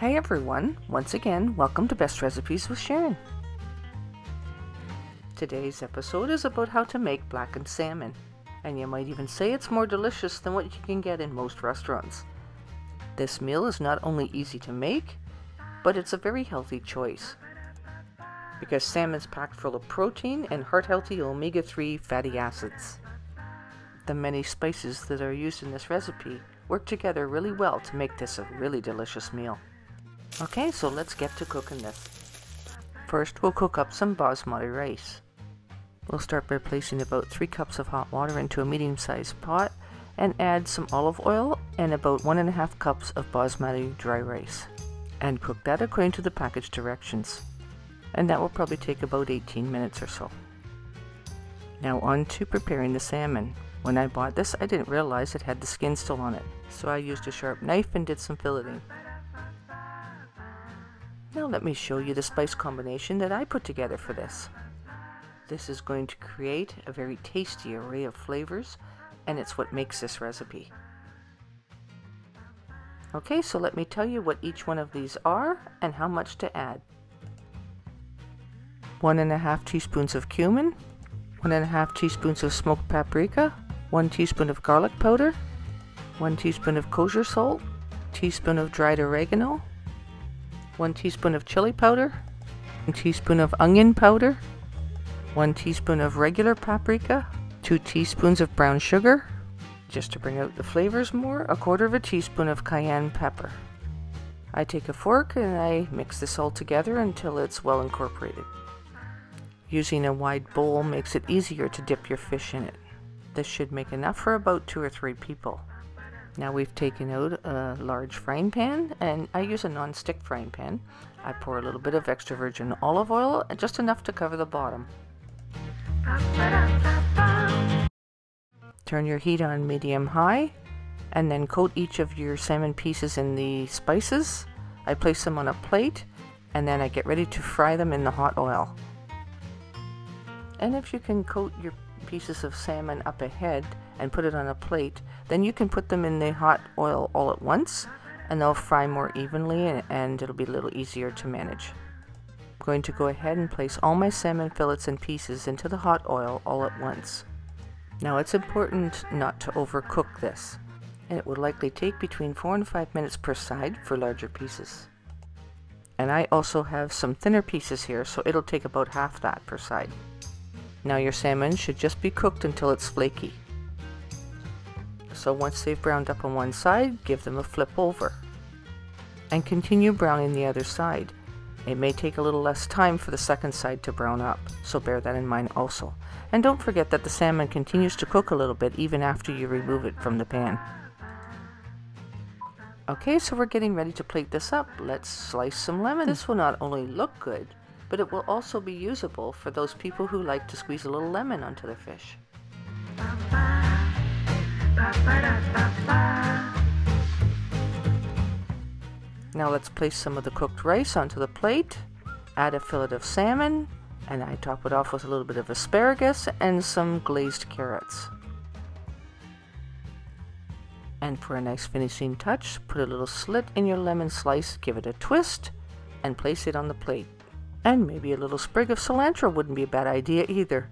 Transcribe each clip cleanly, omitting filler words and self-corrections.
Hi everyone, once again, welcome to Best Recipes with Sharon. Today's episode is about how to make blackened salmon, and you might even say it's more delicious than what you can get in most restaurants. This meal is not only easy to make, but it's a very healthy choice, because salmon's packed full of protein and heart-healthy omega-3 fatty acids. The many spices that are used in this recipe work together really well to make this a really delicious meal. Okay, so let's get to cooking this. First, we'll cook up some basmati rice. We'll start by placing about 3 cups of hot water into a medium-sized pot and add some olive oil and about 1.5 cups of basmati dry rice. And cook that according to the package directions. And that will probably take about 18 minutes or so. Now on to preparing the salmon. When I bought this, I didn't realize it had the skin still on it, so I used a sharp knife and did some filleting. Now let me show you the spice combination that I put together for this. This is going to create a very tasty array of flavors, and it's what makes this recipe. Okay, so let me tell you what each one of these are and how much to add. 1.5 teaspoons of cumin, 1.5 teaspoons of smoked paprika, 1 teaspoon of garlic powder, 1 teaspoon of kosher salt, teaspoon of dried oregano, 1 teaspoon of chili powder, 1 teaspoon of onion powder, 1 teaspoon of regular paprika, 2 teaspoons of brown sugar, just to bring out the flavors more, 1/4 teaspoon of cayenne pepper. I take a fork and I mix this all together until it's well incorporated. Using a wide bowl makes it easier to dip your fish in it. This should make enough for about 2 or 3 people. Now we've taken out a large frying pan, and I use a non-stick frying pan. I pour a little bit of extra virgin olive oil, just enough to cover the bottom. Turn your heat on medium-high, and then coat each of your salmon pieces in the spices. I place them on a plate, and then I get ready to fry them in the hot oil. And if you can coat your pieces of salmon up ahead and put it on a plate, then you can put them in the hot oil all at once, and they'll fry more evenly and it'll be a little easier to manage. I'm going to go ahead and place all my salmon fillets and pieces into the hot oil all at once. Now it's important not to overcook this, and it will likely take between 4 and 5 minutes per side for larger pieces. And I also have some thinner pieces here, so it'll take about half that per side. Now your salmon should just be cooked until it's flaky. So once they've browned up on one side, give them a flip over. And continue browning the other side. It may take a little less time for the second side to brown up, so bear that in mind also. And don't forget that the salmon continues to cook a little bit even after you remove it from the pan. Okay, so we're getting ready to plate this up. Let's slice some lemon. This will not only look good, but it will also be usable for those people who like to squeeze a little lemon onto their fish. Now let's place some of the cooked rice onto the plate, add a fillet of salmon, and I top it off with a little bit of asparagus and some glazed carrots. And for a nice finishing touch, put a little slit in your lemon slice, give it a twist, and place it on the plate. And maybe a little sprig of cilantro wouldn't be a bad idea either.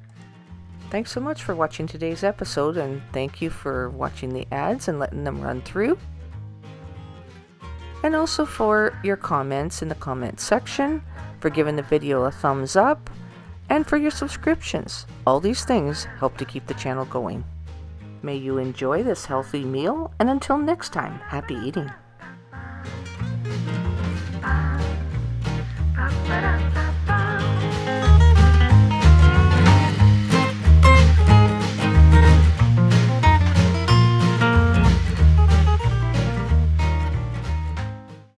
Thanks so much for watching today's episode, and thank you for watching the ads and letting them run through. And also for your comments in the comment section, for giving the video a thumbs up, and for your subscriptions. All these things help to keep the channel going. May you enjoy this healthy meal, and until next time, happy eating.